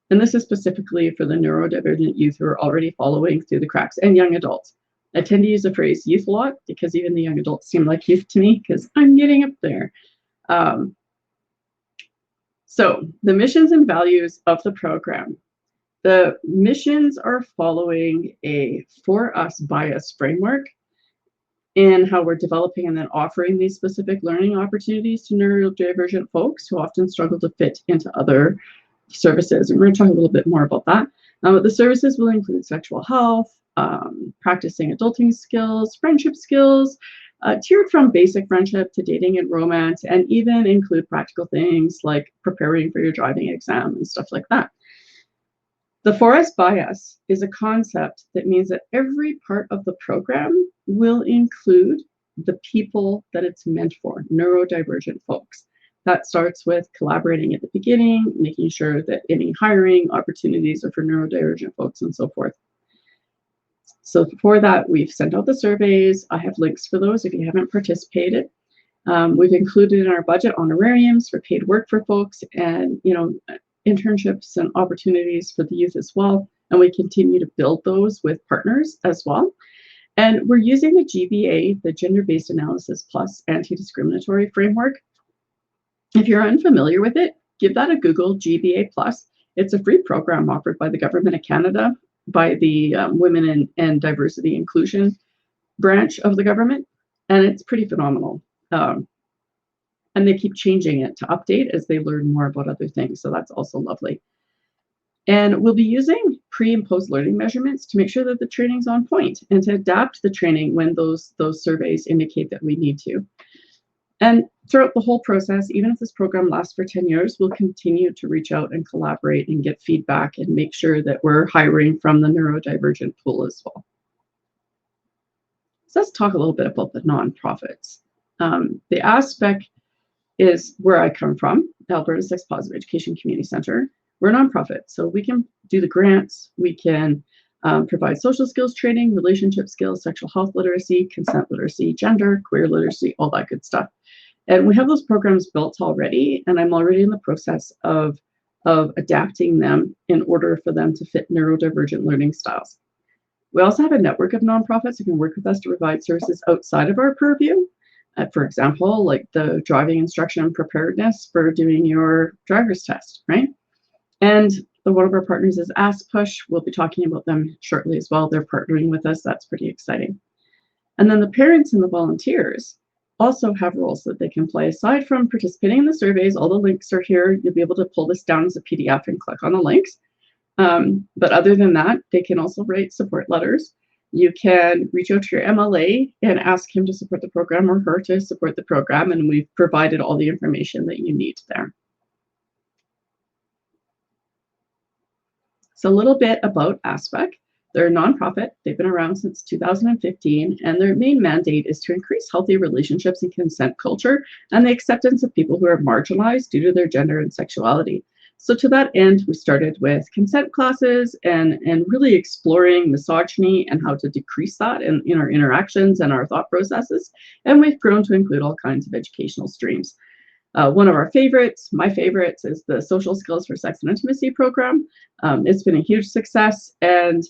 And this is specifically for the neurodivergent youth who are already falling through the cracks, and young adults. I tend to use the phrase youth a lot because even the young adults seem like youth to me because I'm getting up there. So the missions and values of the program. The missions are following a for us, by us framework in how we're developing and then offering these specific learning opportunities to neurodivergent folks who often struggle to fit into other services. And we're going to talk a little bit more about that. The services will include sexual health, practicing adulting skills, friendship skills, tiered from basic friendship to dating and romance, and even include practical things like preparing for your driving exam and stuff like that. The for us by us is a concept that means that every part of the program will include the people that it's meant for, neurodivergent folks. That starts with collaborating at the beginning, making sure that any hiring opportunities are for neurodivergent folks and so forth. So for that, we've sent out the surveys. I have links for those if you haven't participated. We've included in our budget honorariums for paid work for folks and, internships and opportunities for the youth as well. And we continue to build those with partners as well. And we're using the GBA, the Gender-Based Analysis Plus Anti-Discriminatory Framework. If you're unfamiliar with it, give that a Google, GBA Plus. It's a free program offered by the Government of Canada, by the Women and Diversity Inclusion branch of the government, and it's pretty phenomenal. And they keep changing it to update as they learn more about other things, so that's also lovely. And we'll be using pre and post learning measurements to make sure that the training's on point and to adapt the training when those surveys indicate that we need to. And throughout the whole process, even if this program lasts for 10 years, we'll continue to reach out and collaborate and get feedback and make sure that we're hiring from the neurodivergent pool as well. So let's talk a little bit about the nonprofits. The aspect is where I come from, Alberta Sex Positive Education Community Centre. We're a nonprofit, so we can do the grants, we can provide social skills training, relationship skills, sexual health literacy, consent literacy, gender, queer literacy, all that good stuff. And we have those programs built already, and I'm already in the process of adapting them in order for them to fit neurodivergent learning styles. We also have a network of nonprofits who can work with us to provide services outside of our purview. For example, like the driving instruction and preparedness for doing your driver's test, right? And one of our partners is AskPush. We'll be talking about them shortly as well. They're partnering with us. That's pretty exciting. And then the parents and the volunteers also have roles that they can play. Aside from participating in the surveys, all the links are here. You'll be able to pull this down as a PDF and click on the links. But other than that, they can also write support letters. You can reach out to your MLA and ask him to support the program or her to support the program, and we've provided all the information that you need there. So a little bit about Aspect. They're a nonprofit. They've been around since 2015, and their main mandate is to increase healthy relationships and consent culture and the acceptance of people who are marginalized due to their gender and sexuality. So to that end, we started with consent classes and really exploring misogyny and how to decrease that in our interactions and our thought processes. And we've grown to include all kinds of educational streams. One of our favorites, my favorites, is the Social Skills for Sex and Intimacy program. It's been a huge success, and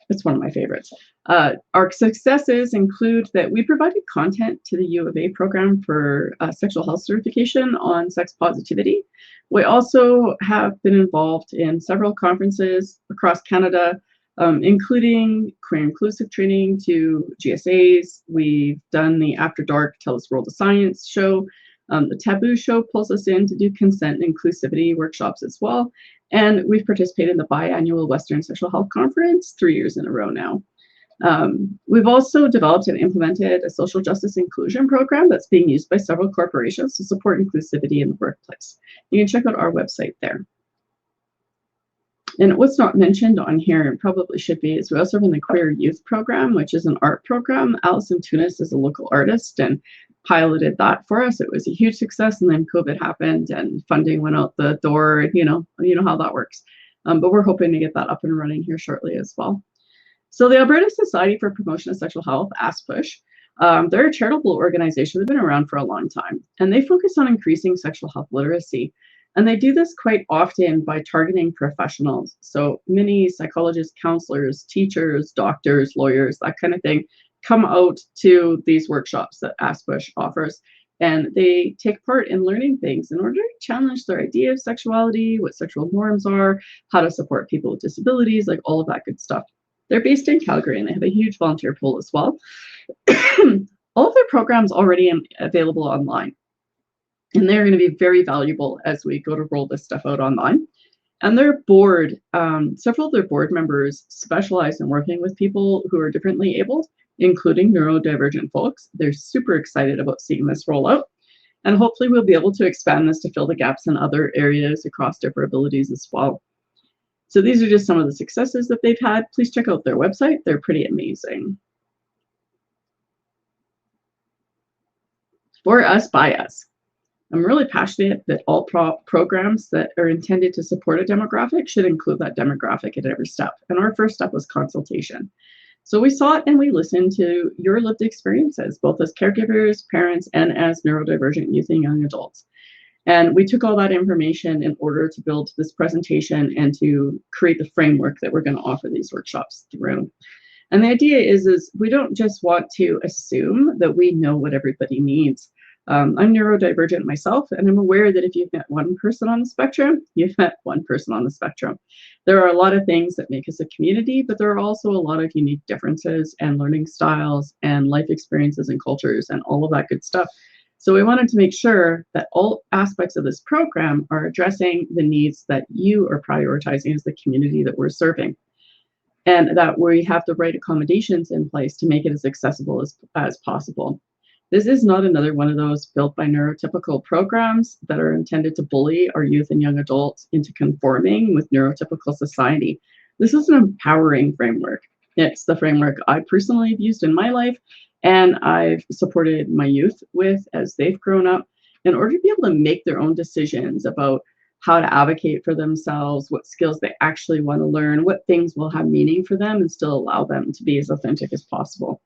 it's one of my favorites. Our successes include that we provided content to the U of A program for sexual health certification on sex positivity. We also have been involved in several conferences across Canada, including queer inclusive training to GSAs. We've done the After Dark Tell Us World of Science show. The Taboo show pulls us in to do consent and inclusivity workshops as well. And we've participated in the biannual Western Sexual Health Conference 3 years in a row now. We've also developed and implemented a social justice inclusion program that's being used by several corporations to support inclusivity in the workplace. You can check out our website there. And what's not mentioned on here, and probably should be, is we also run the Queer Youth Program, which is an art program. Alison Tunis is a local artist and piloted that for us. It was a huge success, and then COVID happened and funding went out the door. You know how that works. But we're hoping to get that up and running here shortly as well. So the Alberta Society for Promotion of Sexual Health, AskPush, they're a charitable organization. They've been around for a long time, and they focus on increasing sexual health literacy. And they do this quite often by targeting professionals. So many psychologists, counselors, teachers, doctors, lawyers, that kind of thing, come out to these workshops that AskBush offers. And they take part in learning things in order to challenge their idea of sexuality, what sexual norms are, how to support people with disabilities, like all of that good stuff. They're based in Calgary and they have a huge volunteer pool as well. All of their programs already available online. And they're going to be very valuable as we go to roll this stuff out online. And their board, several of their board members specialize in working with people who are differently abled, including neurodivergent folks. They're super excited about seeing this roll out. And hopefully we'll be able to expand this to fill the gaps in other areas across different abilities as well. So these are just some of the successes that they've had. Please check out their website. They're pretty amazing. For us, by us. I'm really passionate that all programs that are intended to support a demographic should include that demographic at every step. And our first step was consultation. So we sought and we listened to your lived experiences, both as caregivers, parents, and as neurodivergent youth and young adults. And we took all that information in order to build this presentation and to create the framework that we're going to offer these workshops through. And the idea is we don't just want to assume that we know what everybody needs. I'm neurodivergent myself, and I'm aware that if you've met one person on the spectrum, you've met one person on the spectrum. There are a lot of things that make us a community, but there are also a lot of unique differences and learning styles and life experiences and cultures and all of that good stuff. So we wanted to make sure that all aspects of this program are addressing the needs that you are prioritizing as the community that we're serving, and that we have the right accommodations in place to make it as accessible as possible. This is not another one of those built by neurotypical programs that are intended to bully our youth and young adults into conforming with neurotypical society. This is an empowering framework. It's the framework I personally have used in my life, and I've supported my youth with as they've grown up in order to be able to make their own decisions about how to advocate for themselves, what skills they actually want to learn, what things will have meaning for them and still allow them to be as authentic as possible.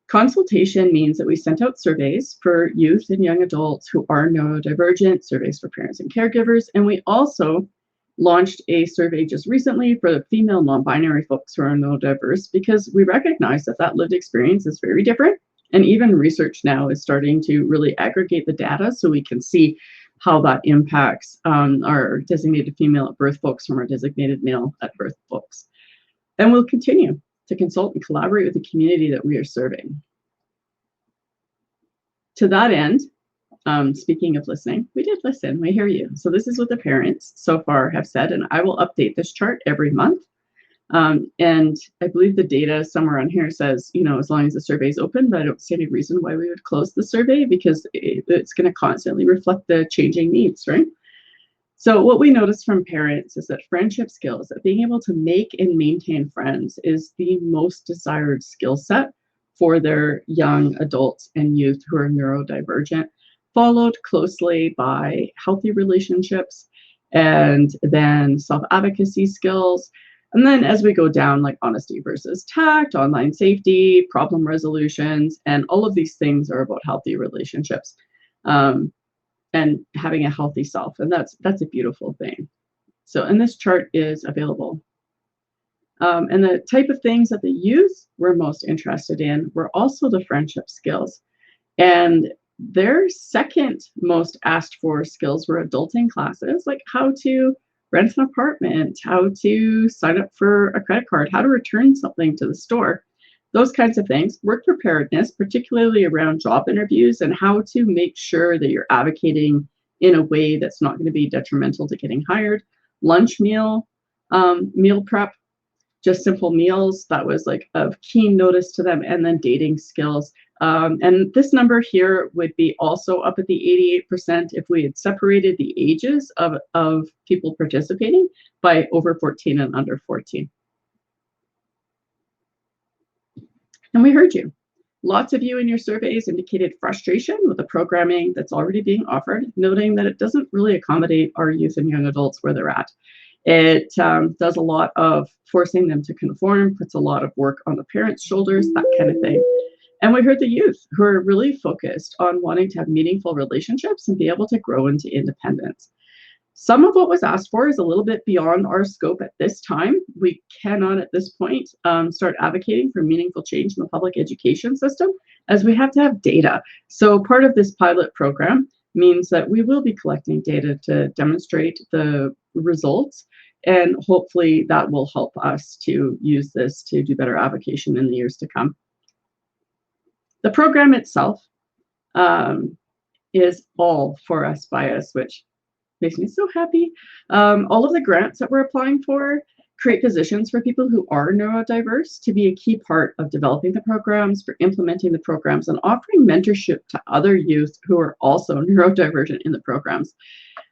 Consultation means that we sent out surveys for youth and young adults who are neurodivergent, surveys for parents and caregivers, and we also launched a survey just recently for the female non-binary folks who are neurodiverse, because we recognize that that lived experience is very different, and even research now is starting to really aggregate the data so we can see how that impacts our designated female at birth folks from our designated male at birth folks. And we'll continue to consult and collaborate with the community that we are serving. To that end, speaking of listening, we did listen, we hear you. So this is what the parents so far have said, and I will update this chart every month. And I believe the data somewhere on here says, you know, as long as the survey is open, but I don't see any reason why we would close the survey, because it's going to constantly reflect the changing needs, right? So what we notice from parents is that friendship skills, that being able to make and maintain friends, is the most desired skill set for their young adults and youth who are neurodivergent, followed closely by healthy relationships and then self-advocacy skills. And then as we go down, like honesty versus tact, online safety, problem resolutions, and all of these things are about healthy relationships. And having a healthy self, and that's a beautiful thing. So, and this chart is available. And the type of things that the youth were most interested in were also the friendship skills. And their second most asked for skills were adulting classes, like how to rent an apartment, how to sign up for a credit card, how to return something to the store. Those kinds of things. Work preparedness, particularly around job interviews, and how to make sure that you're advocating in a way that's not going to be detrimental to getting hired. Lunch meal prep, just simple meals, that was like of keen notice to them. And then dating skills. And this number here would be also up at the 88% if we had separated the ages of people participating by over 14 and under 14. And we heard you. Lots of you in your surveys indicated frustration with the programming that's already being offered, noting that it doesn't really accommodate our youth and young adults where they're at. It does a lot of forcing them to conform, puts a lot of work on the parents' shoulders, that kind of thing. And we heard the youth who are really focused on wanting to have meaningful relationships and be able to grow into independence. Some of what was asked for is a little bit beyond our scope at this time. We cannot at this point start advocating for meaningful change in the public education system, as we have to have data. So part of this pilot program means that we will be collecting data to demonstrate the results, and hopefully that will help us to use this to do better advocacy in the years to come. The program itself is all for us by us, which makes me so happy. All of the grants that we're applying for create positions for people who are neurodiverse to be a key part of developing the programs, for implementing the programs, and offering mentorship to other youth who are also neurodivergent in the programs.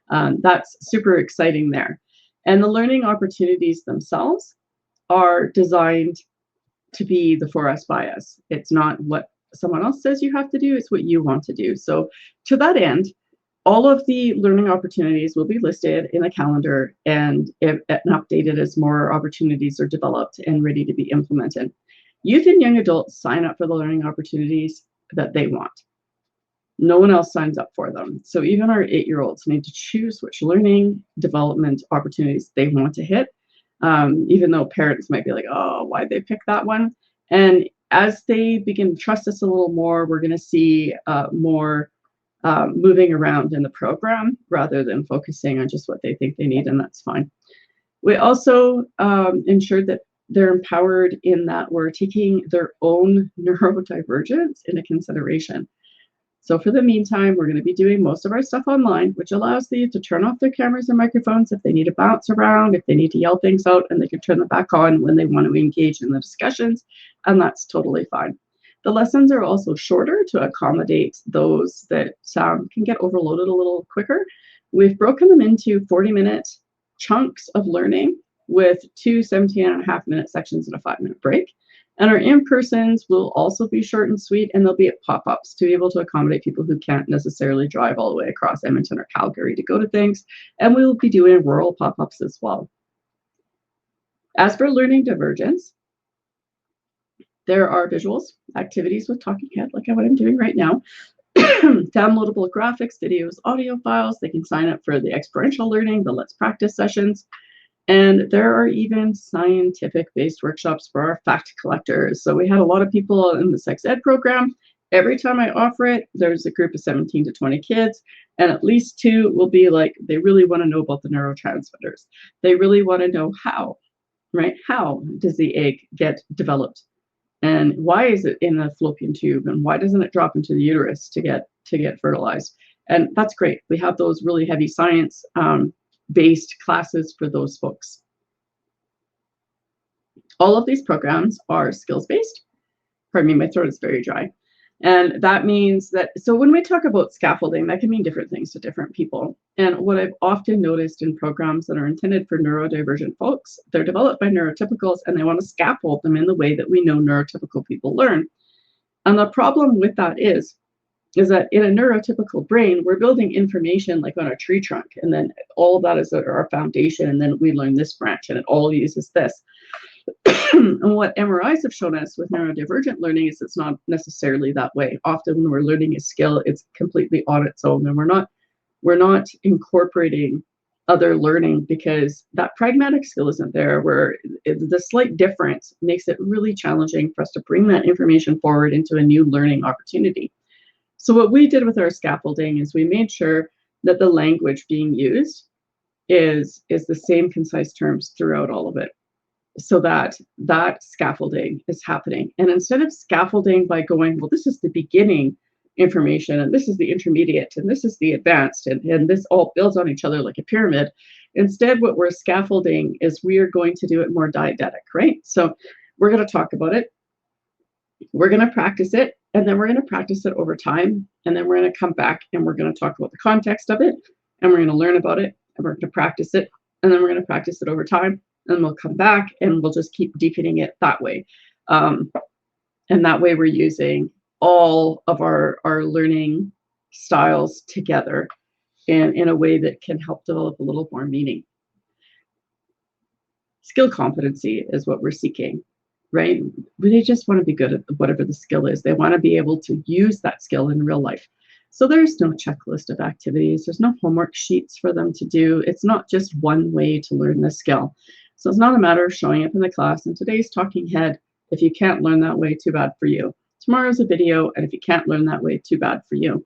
That's super exciting there. And the learning opportunities themselves are designed to be the for us by us. It's not what someone else says you have to do, it's what you want to do. So to that end, all of the learning opportunities will be listed in a calendar and updated as more opportunities are developed and ready to be implemented. Youth and young adults sign up for the learning opportunities that they want. No one else signs up for them. So even our 8-year-olds need to choose which learning development opportunities they want to hit, even though parents might be like, oh, why'd they pick that one? And as they begin to trust us a little more, we're going to see more moving around in the program rather than focusing on just what they think they need, and that's fine. We also ensured that they're empowered in that we're taking their own neurodivergence into consideration. So for the meantime, we're going to be doing most of our stuff online, which allows the youth to turn off their cameras and microphones if they need to bounce around, if they need to yell things out, and they can turn them back on when they want to engage in the discussions, and that's totally fine. The lessons are also shorter to accommodate those that can get overloaded a little quicker. We've broken them into 40-minute chunks of learning with 2 17.5-minute sections and a 5-minute break. And our in-persons will also be short and sweet, and they'll be at pop-ups to be able to accommodate people who can't necessarily drive all the way across Edmonton or Calgary to go to things. And we will be doing rural pop-ups as well. As for learning divergence, there are visuals, activities with talking head, like what I'm doing right now, downloadable graphics, videos, audio files. They can sign up for the experiential learning, the Let's Practice sessions. And there are even scientific-based workshops for our fact collectors. So we had a lot of people in the sex ed program. Every time I offer it, there's a group of 17 to 20 kids, and at least 2 will be like, they really want to know about the neurotransmitters. They really want to know how, right? How does the egg get developed? And why is it in a fallopian tube? And why doesn't it drop into the uterus to get fertilized? And that's great. We have those really heavy science based classes for those folks. All of these programs are skills-based. Pardon me, my throat is very dry. And that means that, so when we talk about scaffolding, that can mean different things to different people. And what I've often noticed in programs that are intended for neurodivergent folks, they're developed by neurotypicals and they want to scaffold them in the way that we know neurotypical people learn. And the problem with that is that in a neurotypical brain, we're building information like on a tree trunk, and then all of that is our foundation, and then we learn this branch, and it all uses this. And what MRIs have shown us with neurodivergent learning is it's not necessarily that way. Often when we're learning a skill, it's completely on its own, and we're not incorporating other learning because that pragmatic skill isn't there, where the slight difference makes it really challenging for us to bring that information forward into a new learning opportunity. So what we did with our scaffolding is we made sure that the language being used is the same concise terms throughout all of it, so that scaffolding is happening. And instead of scaffolding by going, well, this is the beginning information, and this is the intermediate, and this is the advanced, and this all builds on each other like a pyramid, instead what we're scaffolding is we are going to do it more didactic, right? So we're going to talk about it, we're going to practice it, and then we're going to practice it over time, and then we're going to come back and we're going to talk about the context of it, and we're going to learn about it, and we're going to practice it, and then we're going to practice it over time, and we'll come back and we'll just keep deepening it that way. And that way we're using all of our learning styles together in a way that can help develop a little more meaning. Skill competency is what we're seeking, right? They just want to be good at whatever the skill is. They want to be able to use that skill in real life. So there's no checklist of activities. There's no homework sheets for them to do. It's not just one way to learn the skill. So it's not a matter of showing up in the class and today's talking head. If you can't learn that way, too bad for you. Tomorrow's a video, and if you can't learn that way, too bad for you.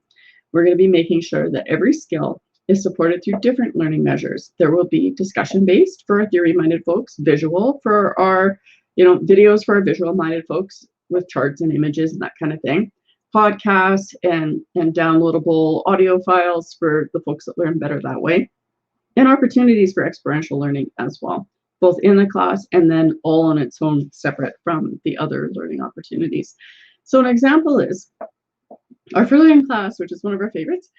We're going to be making sure that every skill is supported through different learning measures. There will be discussion-based for our theory-minded folks, visual for our, videos for our visual-minded folks with charts and images and that kind of thing, podcasts and downloadable audio files for the folks that learn better that way, and opportunities for experiential learning as well, both in the class and then all on its own, separate from the other learning opportunities. So an example is our learning class, which is one of our favorites.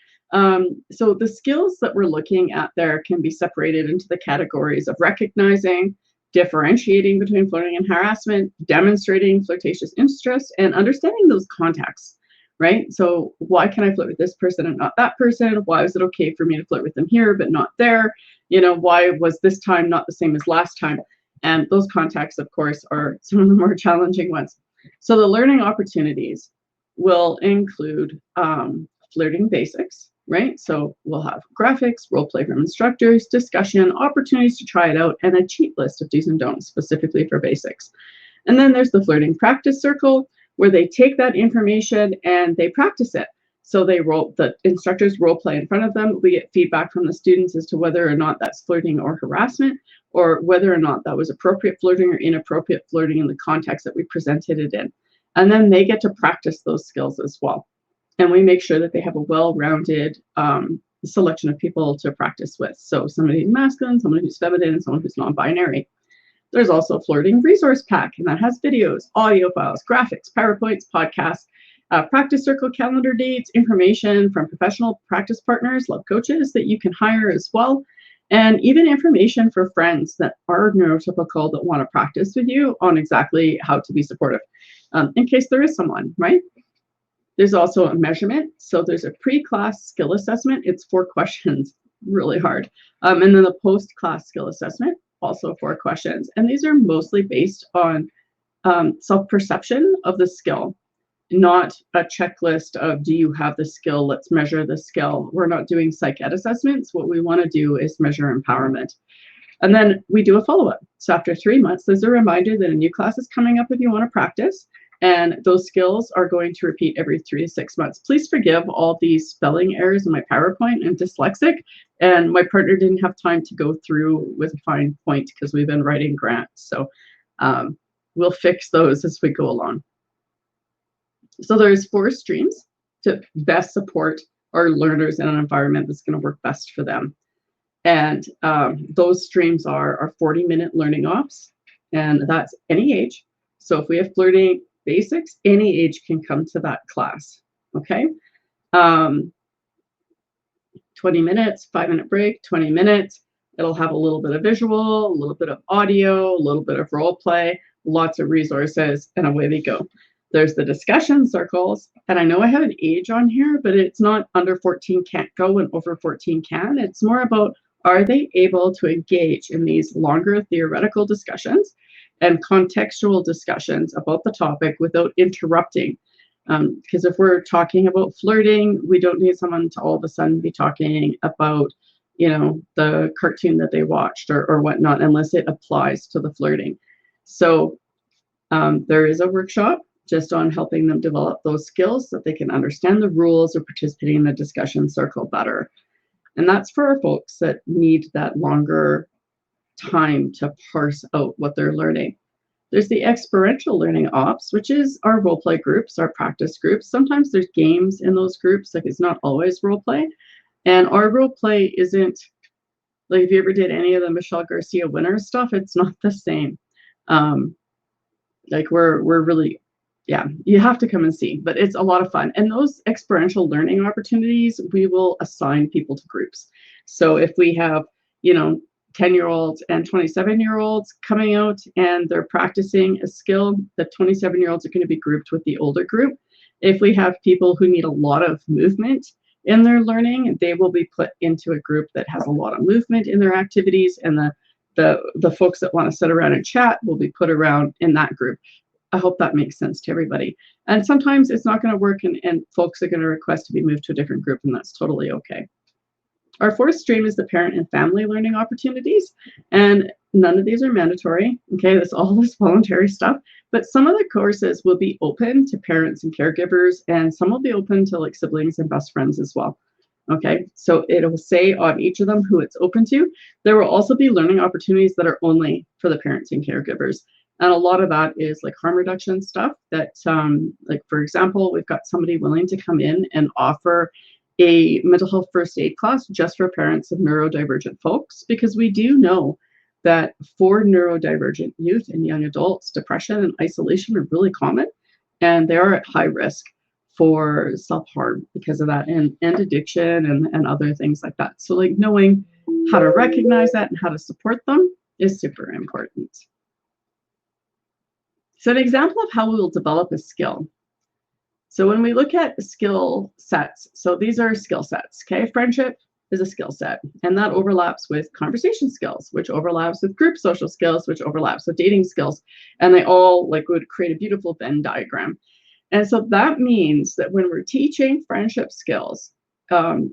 So the skills that we're looking at there can be separated into the categories of recognizing, differentiating between flirting and harassment, demonstrating flirtatious interest, and understanding those contexts, right? So why can I flirt with this person and not that person? Why is it okay for me to flirt with them here but not there? Why was this time not the same as last time? And those contexts, of course, are some of the more challenging ones. So the learning opportunities will include flirting basics, right? So we'll have graphics, role play from instructors, discussion, opportunities to try it out, and a cheat list of do's and don'ts specifically for basics. And then there's the flirting practice circle, where they take that information and they practice it. So the instructors role play in front of them. We get feedback from the students as to whether or not that's flirting or harassment, or whether or not that was appropriate flirting or inappropriate flirting in the context that we presented it in. And then they get to practice those skills as well. And we make sure that they have a well-rounded selection of people to practice with. So somebody who's masculine, someone who's feminine, and someone who's non-binary. There's also a flirting resource pack, and that has videos, audio files, graphics, PowerPoints, podcasts, practice circle calendar dates, information from professional practice partners, love coaches that you can hire as well, and even information for friends that are neurotypical that want to practice with you on exactly how to be supportive, in case there is someone, right? There's also a measurement. So there's a pre-class skill assessment. It's 4 questions, really hard. And then the post-class skill assessment, also 4 questions. And these are mostly based on self-perception of the skill, not a checklist of, do you have the skill? Let's measure the skill. We're not doing psych ed assessments. What we want to do is measure empowerment. And then we do a follow-up. So after 3 months, there's a reminder that a new class is coming up if you want to practice. And those skills are going to repeat every 3 to 6 months. Please forgive all these spelling errors in my PowerPoint. I'm dyslexic, and my partner didn't have time to go through with a fine point because we've been writing grants. So we'll fix those as we go along. So there's 4 streams to best support our learners in an environment that's going to work best for them. And those streams are our 40-minute learning ops, and that's any age. So if we have flirting basics, any age can come to that class, okay? 20 minutes, 5-minute break, 20 minutes. It'll have a little bit of visual, a little bit of audio, a little bit of role play, lots of resources, and away we go. There's the discussion circles, and I know I have an age on here, but it's not under 14 can't go and over 14 can. It's more about, are they able to engage in these longer theoretical discussions and contextual discussions about the topic without interrupting? Because if we're talking about flirting, we don't need someone to all of a sudden be talking about, the cartoon that they watched or whatnot, unless it applies to the flirting. So there is a workshop just on helping them develop those skills so that they can understand the rules of participating in the discussion circle better. And that's for our folks that need that longer time to parse out what they're learning. There's the experiential learning ops, which is our role play groups, our practice groups. Sometimes there's games in those groups, like it's not always role play. And our role play isn't, like if you ever did any of the Michelle Garcia winner stuff, it's not the same. Like we're really, yeah, you have to come and see, but it's a lot of fun. And those experiential learning opportunities, we will assign people to groups. So if we have, 10-year-olds and 27-year-olds coming out and they're practicing a skill, the 27-year-olds are going to be grouped with the older group. If we have people who need a lot of movement in their learning, they will be put into a group that has a lot of movement in their activities, and the folks that want to sit around and chat will be put around in that group. I hope that makes sense to everybody. And sometimes it's not going to work, and folks are going to request to be moved to a different group, and that's totally okay. Our fourth stream is the parent and family learning opportunities, and none of these are mandatory. Okay, that's all this voluntary stuff, but some of the courses will be open to parents and caregivers, and some will be open to like siblings and best friends as well. Okay, so it will say on each of them who it's open to. There will also be learning opportunities that are only for the parents and caregivers. And a lot of that is like harm reduction stuff that, like, for example, we've got somebody willing to come in and offer a mental health first aid class just for parents of neurodivergent folks, because we do know that for neurodivergent youth and young adults, depression and isolation are really common, and they are at high risk for self-harm because of that, and addiction and other things like that. So like knowing how to recognize that and how to support them is super important. So an example of how we will develop a skill. So when we look at skill sets, so these are skill sets, okay? Friendship is a skill set, and that overlaps with conversation skills, which overlaps with group social skills, which overlaps with dating skills, and they all like would create a beautiful Venn diagram. And so that means that when we're teaching friendship skills,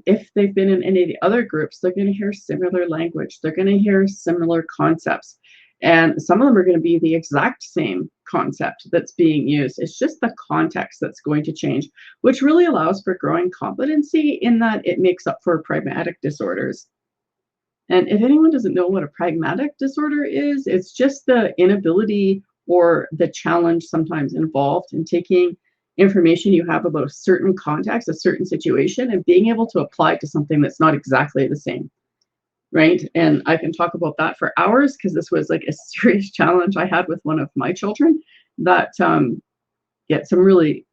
if they've been in any of the other groups, they're going to hear similar language, they're going to hear similar concepts. And some of them are going to be the exact same concept that's being used. It's just the context that's going to change, which really allows for growing competency in that it makes up for pragmatic disorders. And if anyone doesn't know what a pragmatic disorder is, it's just the inability or the challenge sometimes involved in taking information you have about a certain context, a certain situation, and being able to apply it to something that's not exactly the same. Right. And I can talk about that for hours because this was like a serious challenge I had with one of my children that some really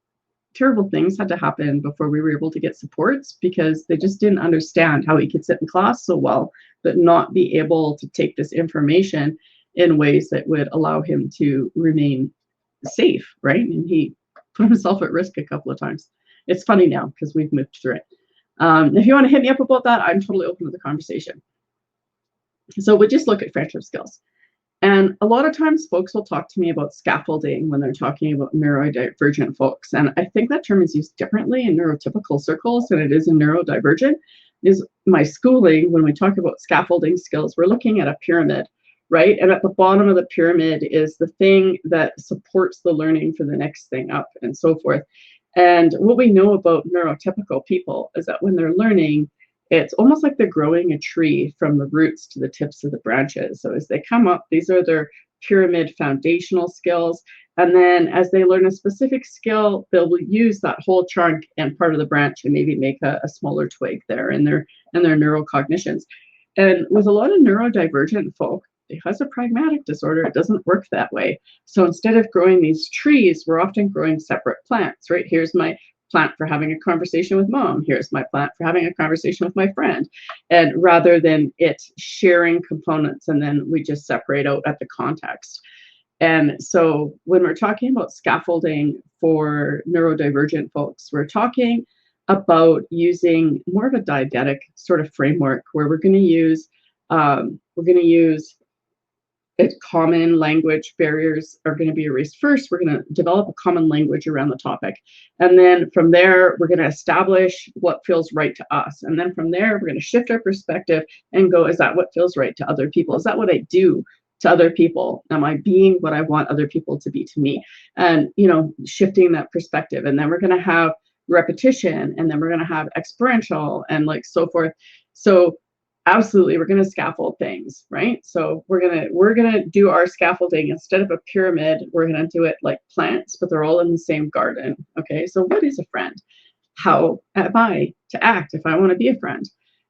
terrible things had to happen before we were able to get supports, because they just didn't understand how he could sit in class so well, but not be able to take this information in ways that would allow him to remain safe. Right. And he put himself at risk a couple of times. It's funny now because we've moved through it. If you want to hit me up about that, I'm totally open to the conversation. So we just look at friendship skills. And a lot of times folks will talk to me about scaffolding when they're talking about neurodivergent folks. And I think that term is used differently in neurotypical circles than it is in neurodivergent. Is my schooling, when we talk about scaffolding skills, we're looking at a pyramid, right? And at the bottom of the pyramid is the thing that supports the learning for the next thing up and so forth. And what we know about neurotypical people is that when they're learning, it's almost like they're growing a tree from the roots to the tips of the branches. So as they come up, these are their pyramid foundational skills. And then as they learn a specific skill, they'll use that whole trunk and part of the branch and maybe make a smaller twig there in their neurocognitions. And with a lot of neurodivergent folk, because of pragmatic disorder, it doesn't work that way. So instead of growing these trees, we're often growing separate plants, right? Here's my plant for having a conversation with mom. Here's my plant for having a conversation with my friend. And rather than it sharing components, and then we just separate out at the context. And so when we're talking about scaffolding for neurodivergent folks, we're talking about using more of a didactic sort of framework where we're going to use common language barriers are going to be erased first. We're going to develop a common language around the topic. And then from there, we're going to establish what feels right to us. And then from there, we're going to shift our perspective and go, is that what feels right to other people? Is that what I do to other people? Am I being what I want other people to be to me? And, shifting that perspective. And then we're going to have repetition, and then we're going to have experiential and like so forth. So absolutely, we're going to scaffold things, right? So we're gonna do our scaffolding instead of a pyramid. We're going to do it like plants, but they're all in the same garden. Okay, so what is a friend? How am I to act if I want to be a friend?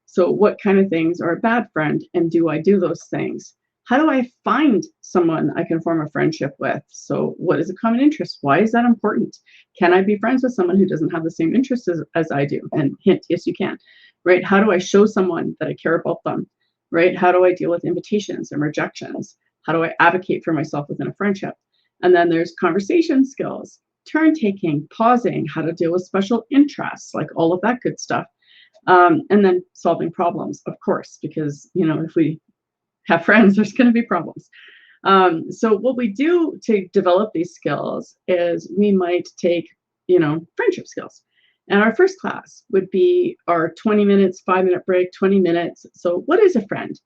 So what kind of things are a bad friend, and do I do those things? How do I find someone I can form a friendship with? So what is a common interest? Why is that important? Can I be friends with someone who doesn't have the same interests as I do? And hint, yes, you can. Right? How do I show someone that I care about them? Right? How do I deal with invitations and rejections? How do I advocate for myself within a friendship? And then there's conversation skills, turn taking, pausing, how to deal with special interests, like all of that good stuff. And then solving problems, of course, because, if we have friends, there's going to be problems. So what we do to develop these skills is we might take, friendship skills. And our first class would be our 20 minutes, 5-minute break, 20 minutes. So what is a friend?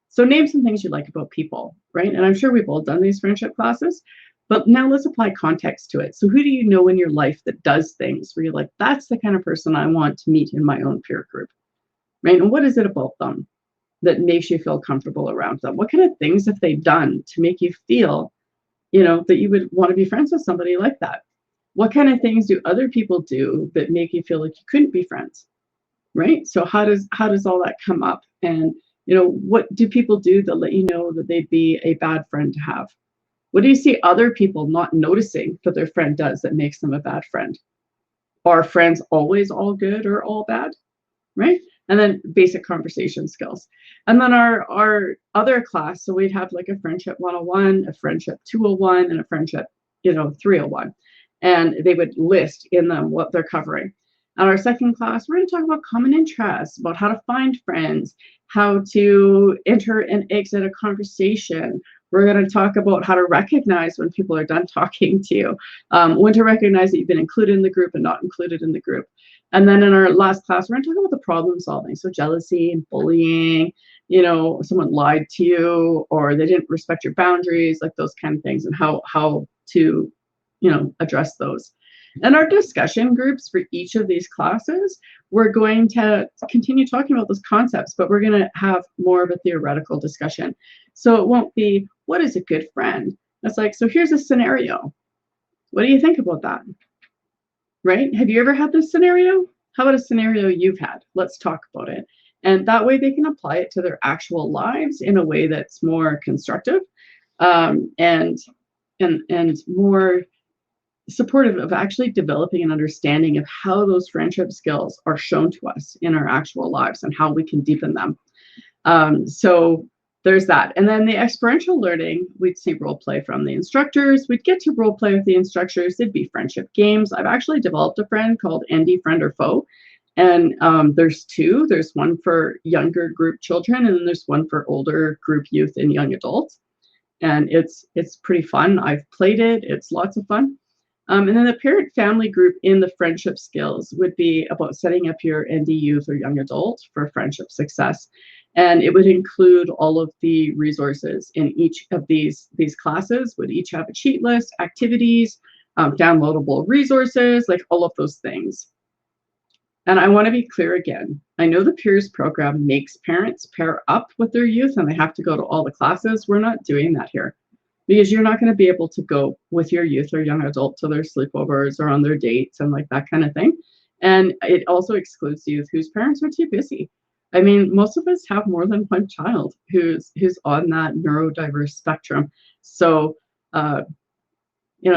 So name some things you like about people, right? And I'm sure we've all done these friendship classes, but now let's apply context to it. So who do you know in your life that does things where you're like, that's the kind of person I want to meet in my own peer group, right? And what is it about them that makes you feel comfortable around them? What kind of things have they done to make you feel, that you would want to be friends with somebody like that? What kind of things do other people do that make you feel like you couldn't be friends, right? So how does all that come up? And what do people do that let you know that they'd be a bad friend to have? What do you see other people not noticing that their friend does that makes them a bad friend? Are friends always all good or all bad, right? And then basic conversation skills. And then our other class, so we'd have like a friendship 101, a friendship 201, and a friendship, 301. And they would list in them what they're covering. And our second class, we're going to talk about common interests, about how to find friends, how to enter and exit a conversation. We're going to talk about how to recognize when people are done talking to you, when to recognize that you've been included in the group and not included in the group. And then in our last class, we're going to talk about the problem solving. So jealousy and bullying, someone lied to you or they didn't respect your boundaries, like those kind of things, and how to, address those. And our discussion groups for each of these classes, we're going to continue talking about those concepts, but we're going to have more of a theoretical discussion. So it won't be, what is a good friend? It's like, so here's a scenario. What do you think about that? Right? Have you ever had this scenario? How about a scenario you've had? Let's talk about it. And that way they can apply it to their actual lives in a way that's more constructive, and more supportive of actually developing an understanding of how those friendship skills are shown to us in our actual lives and how we can deepen them. So there's that. And then the experiential learning, we'd see role play from the instructors. We'd get to role play with the instructors. There'd be friendship games. I've actually developed a friend called Andy Friend or Foe. And there's two. There's one for younger group children, and then there's one for older group youth and young adults. And it's pretty fun. I've played it. It's lots of fun. And then the parent-family group in the friendship skills would be about setting up your ND youth or young adult for friendship success. And it would include all of the resources in each of these classes, would each have a cheat list, activities, downloadable resources, like all of those things. And I want to be clear again. I know the Peers program makes parents pair up with their youth and they have to go to all the classes. We're not doing that here, because you're not going to be able to go with your youth or young adult to their sleepovers or on their dates and like that kind of thing. And it also excludes youth whose parents are too busy. I mean, most of us have more than one child who's on that neurodiverse spectrum. So,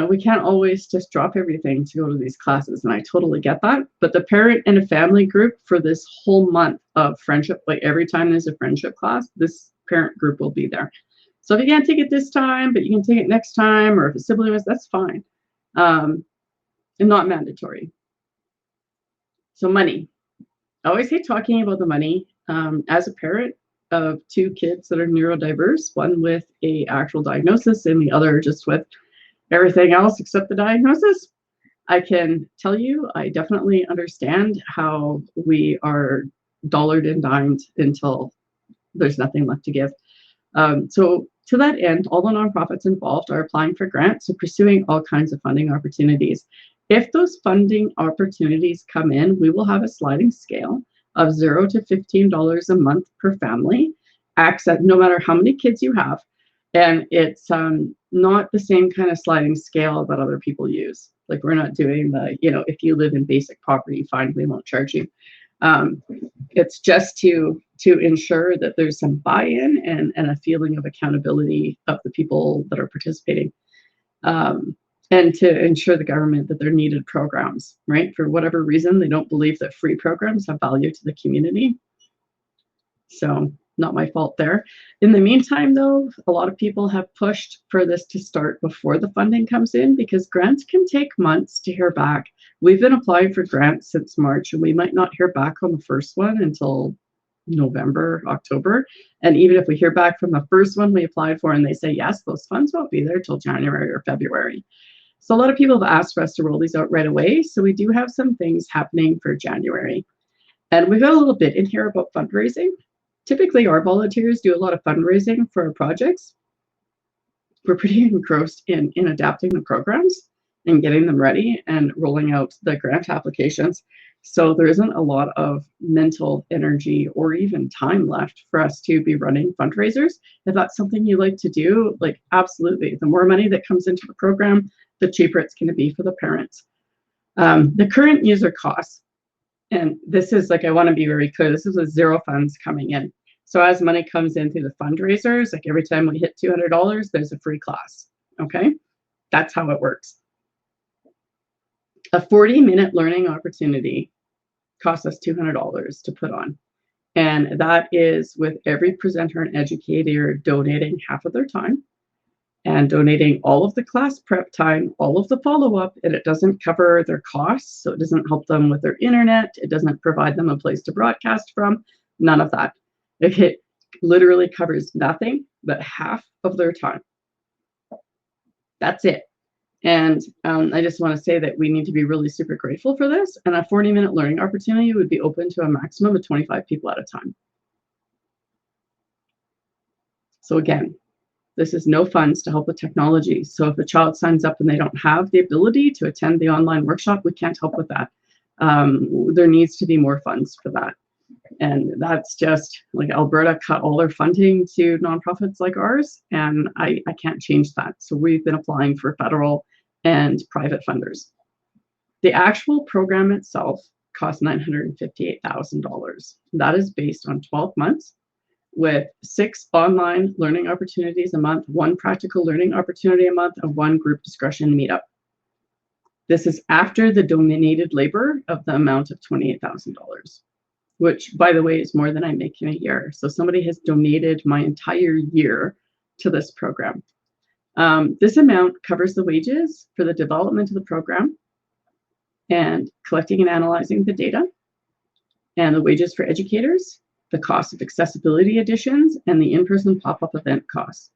we can't always just drop everything to go to these classes. And I totally get that. But the parent and a family group for this whole month of friendship, like every time there's a friendship class, this parent group will be there. So if you can't take it this time, but you can take it next time, or if a sibling was, that's fine. And not mandatory. So money. I always hate talking about the money. As a parent of two kids that are neurodiverse, one with an actual diagnosis and the other just with everything else except the diagnosis, I can tell you, I definitely understand how we are dollared and dimed until there's nothing left to give. So to that end, all the nonprofits involved are applying for grants and pursuing all kinds of funding opportunities. If those funding opportunities come in, we will have a sliding scale of $0 to $15 a month per family, access no matter how many kids you have. And it's not the same kind of sliding scale that other people use. Like, we're not doing the, if you live in basic poverty, fine, we won't charge you. It's just to ensure that there's some buy-in and a feeling of accountability of the people that are participating, and to ensure the government that they're needed programs, right? For whatever reason, they don't believe that free programs have value to the community. So not my fault there. In the meantime, though, a lot of people have pushed for this to start before the funding comes in, because grants can take months to hear back. We've been applying for grants since March, and we might not hear back on the first one until November, October. And even if we hear back from the first one we applied for and they say yes, those funds won't be there till January or February. So a lot of people have asked for us to roll these out right away. So we do have some things happening for January. And we've got a little bit in here about fundraising. Typically, our volunteers do a lot of fundraising for our projects. We're pretty engrossed in adapting the programs and getting them ready and rolling out the grant applications. So there isn't a lot of mental energy or even time left for us to be running fundraisers. If that's something you like to do, like absolutely. The more money that comes into the program, the cheaper it's going to be for the parents. The current user costs, and this is like, I want to be very clear, this is with zero funds coming in. So as money comes in through the fundraisers, like every time we hit $200, there's a free class, okay? That's how it works. A 40-minute learning opportunity costs us $200 to put on. And that is with every presenter and educator donating half of their time and donating all of the class prep time, all of the follow-up, and it doesn't cover their costs. So it doesn't help them with their internet. It doesn't provide them a place to broadcast from, none of that. It literally covers nothing but half of their time. That's it. And I just want to say that we need to be really super grateful for this. And a 40-minute learning opportunity would be open to a maximum of 25 people at a time. So again, this is no funds to help with technology. So if a child signs up and they don't have the ability to attend the online workshop, we can't help with that. There needs to be more funds for that. And that's just like Alberta cut all their funding to nonprofits like ours, and I can't change that. So we've been applying for federal and private funders. The actual program itself costs $958,000. That is based on 12 months with 6 online learning opportunities a month, 1 practical learning opportunity a month, and 1 group discussion meetup. This is after the donated labor of the amount of $28,000. Which, by the way, is more than I make in a year. So somebody has donated my entire year to this program. This amount covers the wages for the development of the program and collecting and analyzing the data, and the wages for educators, the cost of accessibility additions, and the in-person pop-up event costs.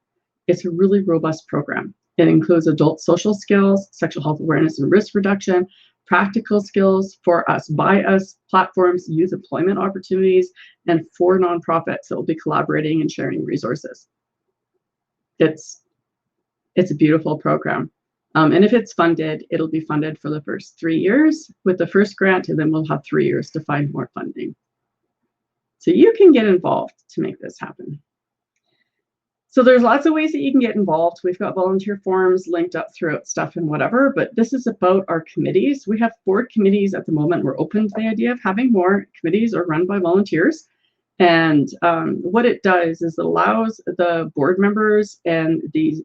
It's a really robust program. It includes adult social skills, sexual health awareness and risk reduction, practical skills for us, by us, platforms, youth employment opportunities, and 4 nonprofits that will be collaborating and sharing resources. It's a beautiful program. And if it's funded, it'll be funded for the first 3 years with the first grant, and then we'll have 3 years to find more funding. So you can get involved to make this happen. So there's lots of ways that you can get involved. We've got volunteer forms linked up throughout stuff and whatever, but this is about our committees. We have 4 committees at the moment. We're open to the idea of having more. Committees are run by volunteers. And what it does is it allows the board members and the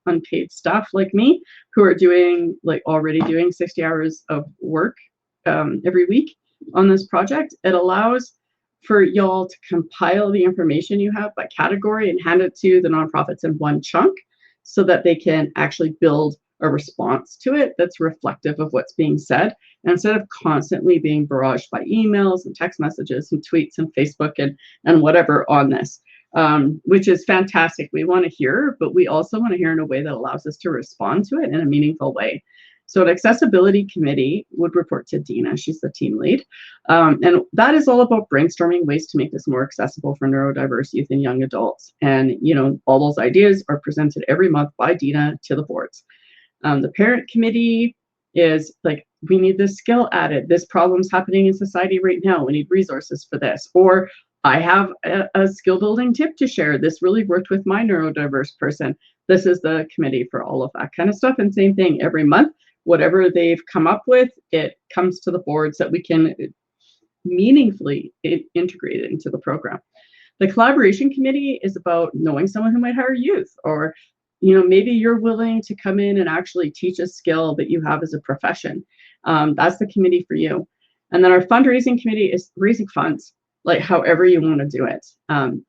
unpaid staff like me, who are doing, like already doing 60 hours of work every week on this project, it allows for y'all to compile the information you have by category and hand it to the nonprofits in one chunk so that they can actually build a response to it that's reflective of what's being said, and instead of constantly being barraged by emails and text messages and tweets and Facebook and whatever on this, which is fantastic. We want to hear, but we also want to hear in a way that allows us to respond to it in a meaningful way. So an accessibility committee would report to Dina. She's the team lead. And that is all about brainstorming ways to make this more accessible for neurodiverse youth and young adults. And, you know, all those ideas are presented every month by Dina to the boards. The parent committee is like, we need this skill added. This problem's happening in society right now. We need resources for this. Or I have a skill building tip to share. This really worked with my neurodiverse person. This is the committee for all of that kind of stuff. And same thing every month. Whatever they've come up with, it comes to the boards that we can meaningfully integrate it into the program. The collaboration committee is about knowing someone who might hire youth, or, you know, maybe you're willing to come in and actually teach a skill that you have as a profession. That's the committee for you. And then our fundraising committee is raising funds, like however you want to do it.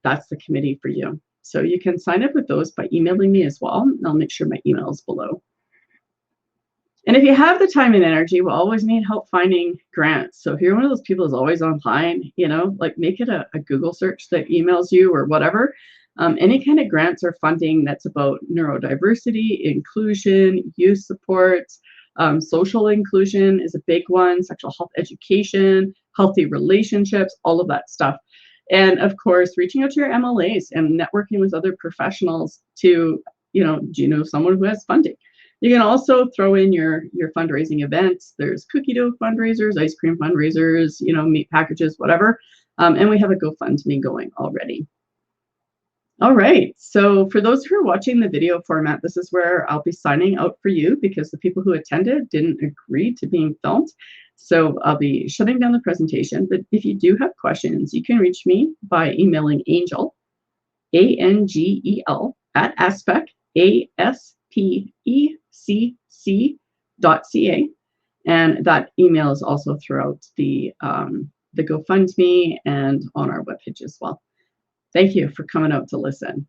That's the committee for you. So you can sign up with those by emailing me as well. I'll make sure my email is below. And if you have the time and energy, we'll always need help finding grants. So if you're one of those people who's always online, like make it a Google search that emails you or whatever. Any kind of grants or funding that's about neurodiversity, inclusion, youth support, social inclusion is a big one, sexual health education, healthy relationships, all of that stuff. And of course, reaching out to your MLAs and networking with other professionals to, do you know someone who has funding? You can also throw in your fundraising events. There's cookie dough fundraisers, ice cream fundraisers, meat packages, whatever. And we have a GoFundMe going already. All right, so for those who are watching the video format, this is where I'll be signing out for you because the people who attended didn't agree to being filmed. So I'll be shutting down the presentation, but if you do have questions, you can reach me by emailing Angel, ANGEL, at aspec, ASPECC.ca. And that email is also throughout the GoFundMe and on our webpage as well. Thank you for coming out to listen.